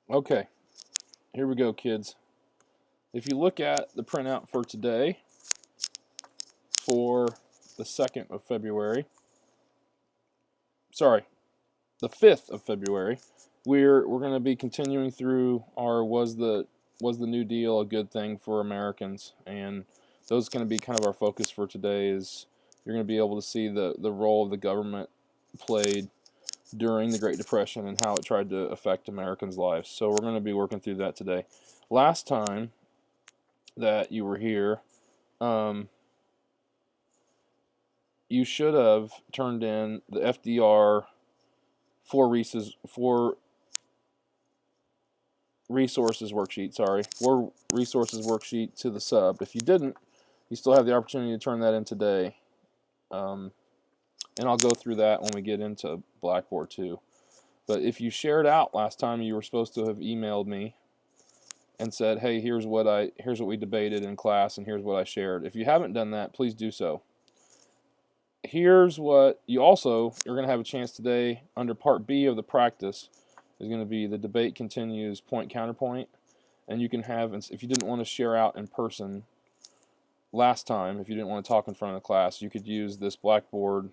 Okay, here we go, kids. If you look at the printout for today, for the 2nd of February, sorry, the 5th of February, we're going to be continuing through our was the New Deal a good thing for Americans, and those are going to be kind of our focus for today. Is you're going to be able to see the role of the government played during the Great Depression and how it tried to affect Americans' lives. So we're going to be working through that today. Last time that you were here, you should have turned in the FDR four resources worksheet. Four resources worksheet to the sub. If you didn't, you still have the opportunity to turn that in today. And I'll go through that when we get into Blackboard too. But if you shared out last time, you were supposed to have emailed me and said, hey, here's what we debated in class, and here's what I shared. If you haven't done that, please do so. Here's what you're going to have a chance today under Part B of the practice is going to be the debate continues point counterpoint, and you can have, if you didn't want to share out in person last time, if you didn't want to talk in front of the class, you could use this Blackboard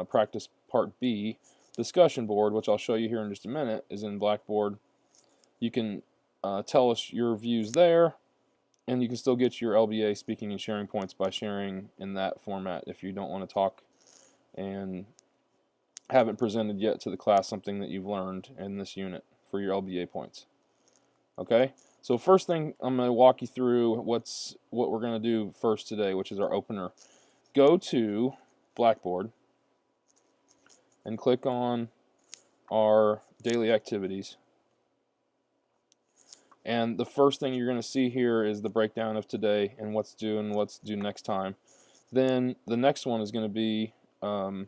practice Part B discussion board, which I'll show you here in just a minute, is in Blackboard. You can tell us your views there, and you can still get your LBA speaking and sharing points by sharing in that format if you don't want to talk and haven't presented yet to the class something that you've learned in this unit for your LBA points. Okay, so first thing I'm going to walk you through what we're going to do first today, which is our opener. Go to Blackboard and click on our daily activities. And the first thing you're going to see here is the breakdown of today and what's due and what's due next time. Then the next one is going to be an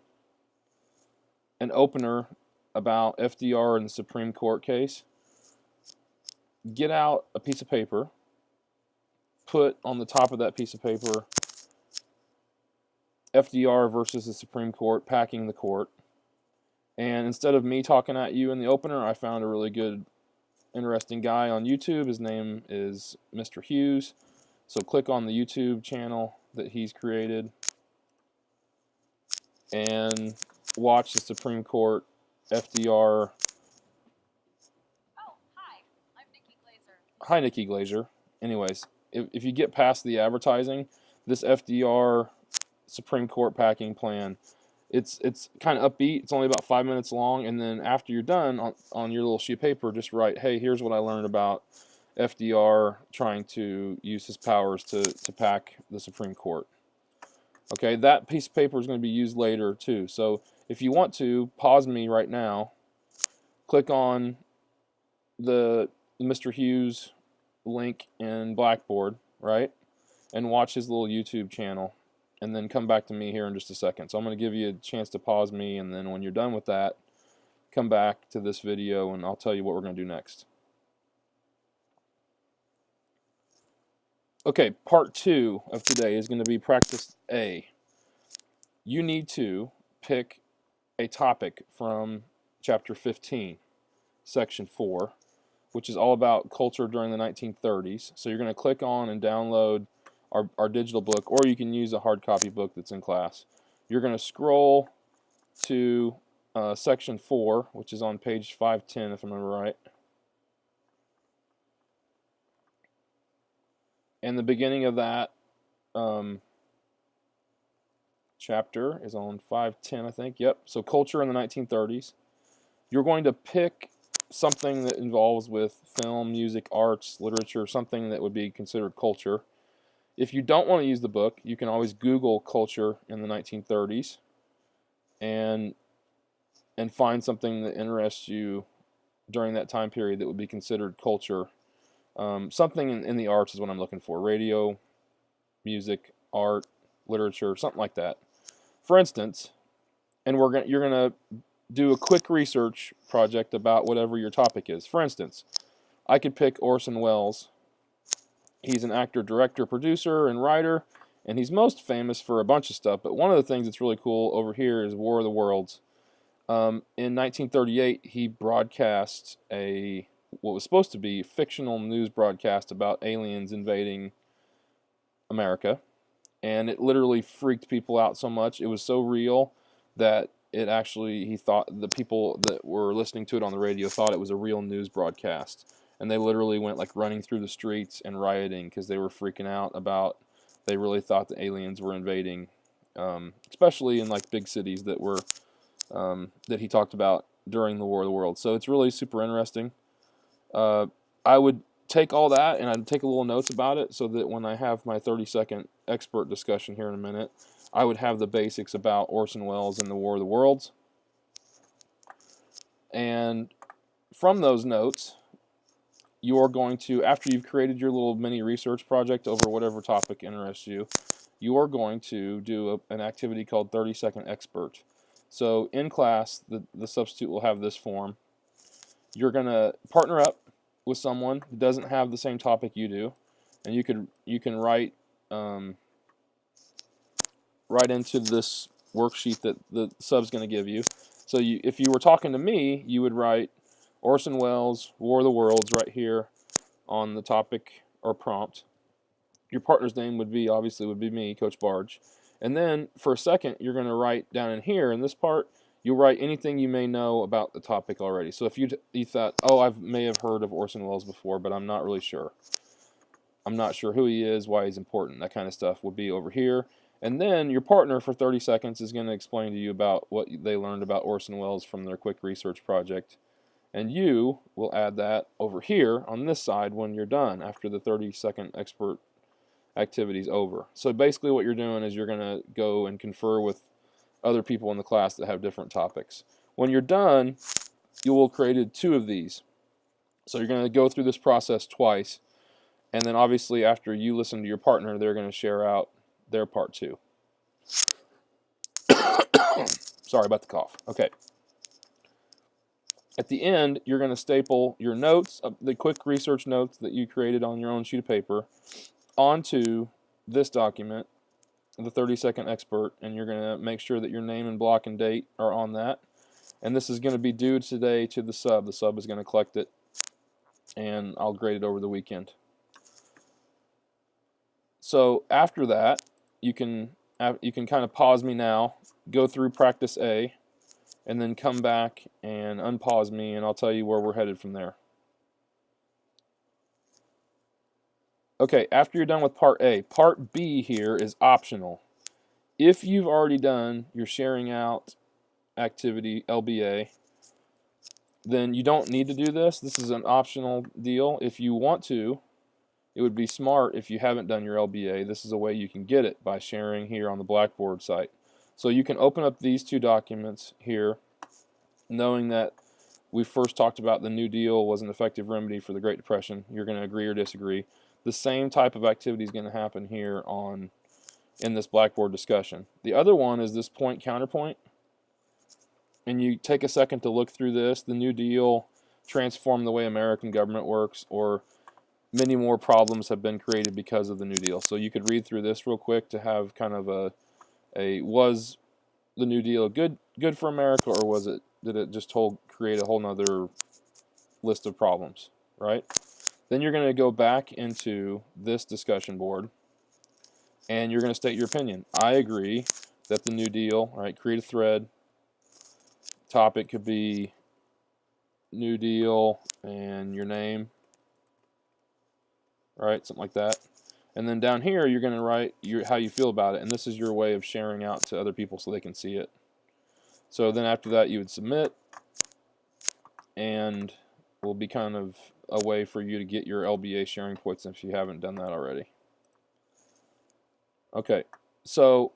opener about FDR and the Supreme Court case. Get out a piece of paper, put on the top of that piece of paper FDR versus the Supreme Court, packing the court. And instead of me talking at you in the opener, I found a really good interesting guy on YouTube. His name is Mr. Hughes. So click on the YouTube channel that he's created and watch the Supreme Court FDR. Oh, hi. I'm Nikki Glazer. Hi, Nikki Glazer. Anyways, if you get past the advertising, this FDR Supreme Court packing plan, it's kind of upbeat. It's only about 5 minutes long, and then after you're done on your little sheet of paper, just write, hey, here's what I learned about FDR trying to use his powers to pack the Supreme Court. Okay, that piece of paper is going to be used later too. So if you want to, pause me right now, click on the Mr. Hughes link in Blackboard, right, and watch his little YouTube channel, and then come back to me here in just a second. So I'm going to give you a chance to pause me, and then when you're done with that, come back to this video and I'll tell you what we're going to do next. Okay, part 2 of today is going to be practice A. You need to pick a topic from chapter 15, section 4, which is all about culture during the 1930s. So you're going to click on and download our digital book, or you can use a hard copy book that's in class. You're going to scroll to section 4, which is on page 510 if I remember right. And the beginning of that chapter is on 510, I think. Yep. So culture in the 1930s. You're going to pick something that involves with film, music, arts, literature, something that would be considered culture. If you don't want to use the book, you can always Google culture in the 1930s and find something that interests you during that time period that would be considered culture. Something in the arts is what I'm looking for. Radio, music, art, literature, something like that. For instance, and you're gonna do a quick research project about whatever your topic is. For instance, I could pick Orson Welles. He's an actor, director, producer, and writer, and he's most famous for a bunch of stuff, but one of the things that's really cool over here is War of the Worlds. In 1938, he broadcast a what was supposed to be fictional news broadcast about aliens invading America, and it literally freaked people out so much. It was so real that it actually, he thought the people that were listening to it on the radio thought it was a real news broadcast, and they literally went like running through the streets and rioting because they were freaking out about, they really thought the aliens were invading, especially in like big cities that were that he talked about during the War of the Worlds. So it's really super interesting. I would take all that and I'd take a little notes about it so that when I have my 30-second expert discussion here in a minute, I would have the basics about Orson Welles and the War of the Worlds. And from those notes, you're going to, after you've created your little mini research project over whatever topic interests you, you are going to do an activity called 30-second expert. So in class, the substitute will have this form. You're going to partner up with someone who doesn't have the same topic you do, and you can write right into this worksheet that the sub's going to give you. So if you were talking to me, you would write Orson Welles, War of the Worlds right here on the topic or prompt. Your partner's name would be me, Coach Barge. And then for a second, you're going to write down in here, in this part, you'll write anything you may know about the topic already. So if you thought, oh, I may have heard of Orson Welles before, but I'm not really sure. I'm not sure who he is, why he's important, that kind of stuff would be over here. And then your partner for 30 seconds is going to explain to you about what they learned about Orson Welles from their quick research project. And you will add that over here on this side when you're done after the 30-second expert activity is over. So basically what you're doing is you're going to go and confer with other people in the class that have different topics. When you're done, you will have created 2 of these. So you're going to go through this process twice, and then obviously after you listen to your partner, they're going to share out their part 2. Sorry about the cough. Okay. At the end, you're going to staple your notes, the quick research notes that you created on your own sheet of paper, onto this document, the 30-second expert, and you're going to make sure that your name and block and date are on that. And this is going to be due today to the sub. The sub is going to collect it, and I'll grade it over the weekend. So after that, you can kind of pause me now, go through practice A, and then come back and unpause me, and I'll tell you where we're headed from there. Okay, after you're done with part A, part B here is optional. If you've already done your sharing out activity, LBA, then you don't need to do this. This is an optional deal. If you want to, it would be smart if you haven't done your LBA. This is a way you can get it by sharing here on the Blackboard site. So you can open up these 2 documents here, knowing that we first talked about the New Deal was an effective remedy for the Great Depression. You're going to agree or disagree. The same type of activity is going to happen here in this Blackboard discussion. The other one is this point counterpoint, and you take a second to look through this. The New Deal transformed the way American government works, or many more problems have been created because of the New Deal. So you could read through this real quick to have kind of a was the New Deal good for America, or did it just create a whole nother list of problems, right? Then you're going to go back into this discussion board, and you're going to state your opinion. I agree that the New Deal, right? Create a thread. Topic could be New Deal and your name, right? Something like that. And then down here, you're going to write how you feel about it, and this is your way of sharing out to other people so they can see it. So then after that, you would submit, and will be kind of a way for you to get your LBA sharing points if you haven't done that already. Okay, so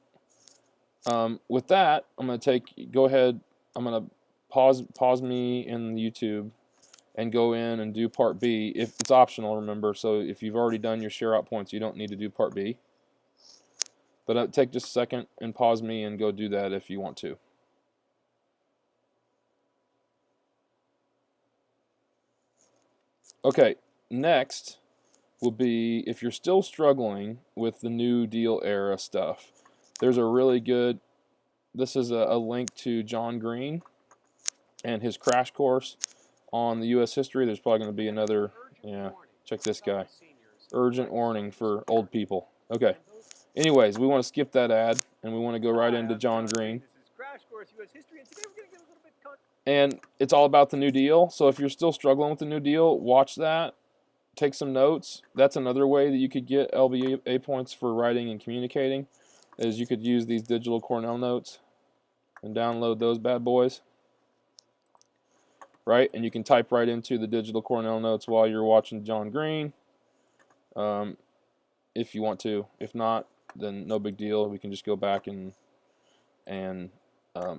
with that, I'm going to go ahead, I'm going to pause me in YouTube and go in and do part B. If it's optional, remember, so if you've already done your share out points, you don't need to do part B. But take just a second and pause me and go do that if you want to. Okay, next will be, if you're still struggling with the New Deal era stuff, there's a really good, this is a link to John Green and his crash course on the U.S. history. There's probably going to be another, yeah, check this guy. Urgent warning for old people. Okay. Anyways, we want to skip that ad, and we want to go right into John Green. And it's all about the New Deal. So if you're still struggling with the New Deal, watch that. Take some notes. That's another way that you could get LBA points for writing and communicating, is you could use these digital Cornell notes and download those bad boys. Right? And you can type right into the digital Cornell notes while you're watching John Green. If you want to. If not, then no big deal. We can just go back and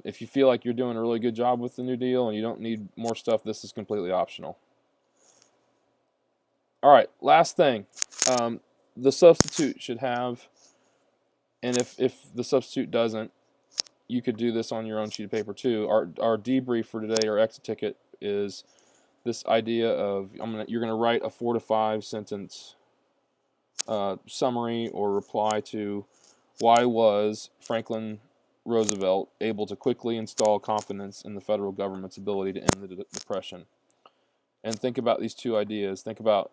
if you feel like you're doing a really good job with the New Deal and you don't need more stuff, this is completely optional. All right, last thing. The substitute should have, and if the substitute doesn't, you could do this on your own sheet of paper too. Our debrief for today, our exit ticket, is this idea of you're gonna write a 4 to 5 sentence summary or reply to why was Franklin Roosevelt able to quickly install confidence in the federal government's ability to end the Depression. And think about these two ideas. Think about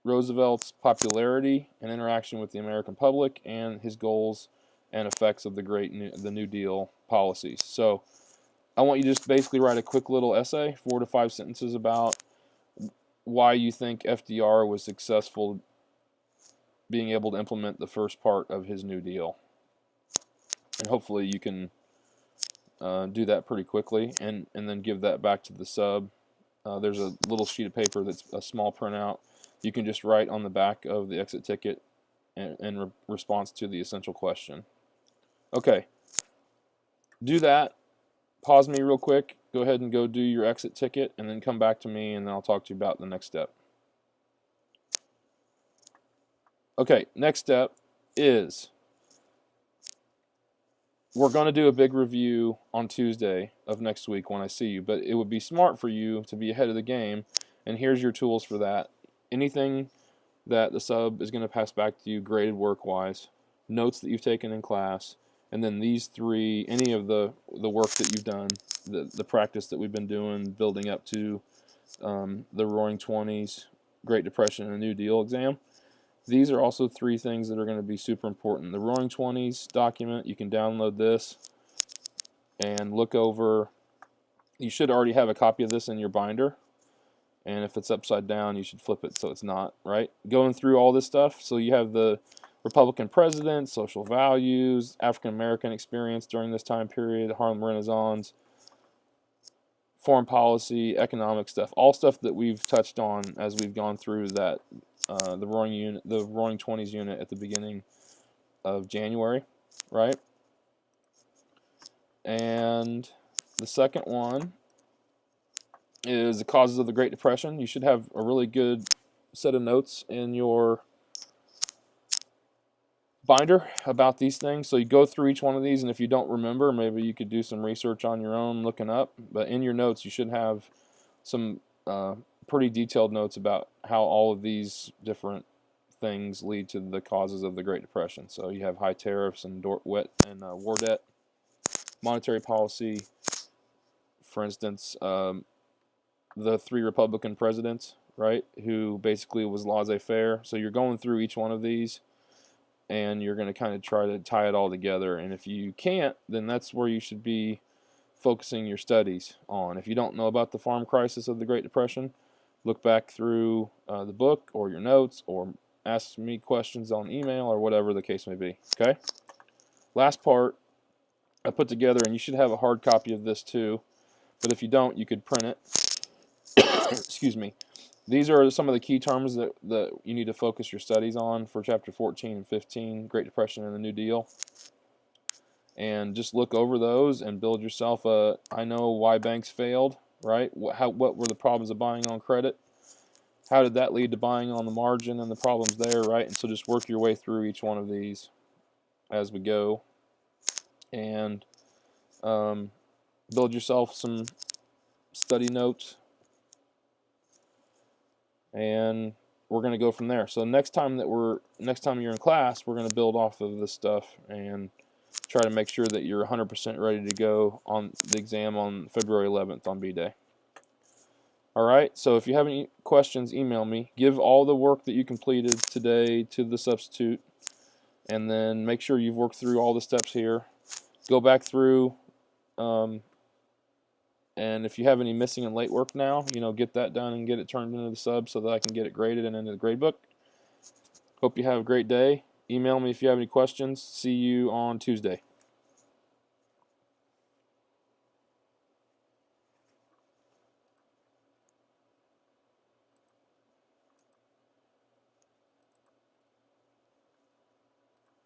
Roosevelt's popularity and interaction with the American public, and his goals and effects of the New Deal policies. So I want you to just basically write a quick little essay, 4 to 5 sentences, about why you think FDR was successful being able to implement the first part of his New Deal. And hopefully you can do that pretty quickly, and then give that back to the sub. There's a little sheet of paper that's a small printout. You can just write on the back of the exit ticket in response to the essential question. Okay, do that. Pause me real quick. Go ahead and go do your exit ticket, and then come back to me, and then I'll talk to you about the next step. Okay, next step is we're going to do a big review on Tuesday of next week when I see you, but it would be smart for you to be ahead of the game, and here's your tools for that. Anything that the sub is going to pass back to you graded work-wise, notes that you've taken in class, and then these three, any of the work that you've done, the practice that we've been doing building up to the Roaring Twenties, Great Depression, and the New Deal exam. These are also three things that are going to be super important. The Roaring Twenties document, you can download this and look over. You should already have a copy of this in your binder. And if it's upside down, you should flip it so it's not, right? Going through all this stuff. So you have the Republican president, social values, African-American experience during this time period, Harlem Renaissance, foreign policy, economic stuff, all stuff that we've touched on as we've gone through that the Roaring Twenties unit at the beginning of January, right? And the second one is the causes of the Great Depression. You should have a really good set of notes in your binder about these things. So you go through each one of these, and if you don't remember, maybe you could do some research on your own looking up. But in your notes, you should have some pretty detailed notes about how all of these different things lead to the causes of the Great Depression. So you have high tariffs and war debt, monetary policy, for instance, the three Republican presidents, right, who basically was laissez-faire. So you're going through each one of these, and you're going to kind of try to tie it all together. And if you can't, then that's where you should be focusing your studies on. If you don't know about the farm crisis of the Great Depression, look back through the book or your notes, or ask me questions on email, or whatever the case may be. Okay? Last part I put together, and you should have a hard copy of this too, but if you don't, you could print it. Excuse me. These are some of the key terms that you need to focus your studies on for Chapter 14 and 15, Great Depression and the New Deal. And just look over those and build yourself a, I know why banks failed, right? What were the problems of buying on credit? How did that lead to buying on the margin and the problems there, right? And so just work your way through each one of these as we go. And build yourself some study notes. And we're going to go from there. So next time you're in class, we're going to build off of this stuff and try to make sure that you're 100% ready to go on the exam on February 11th on B-Day. Alright, so if you have any questions, email me. Give all the work that you completed today to the substitute, and then make sure you've worked through all the steps here. Go back through, and if you have any missing and late work now, get that done and get it turned into the sub so that I can get it graded and into the grade book. Hope you have a great day. Email me if you have any questions. See you on Tuesday.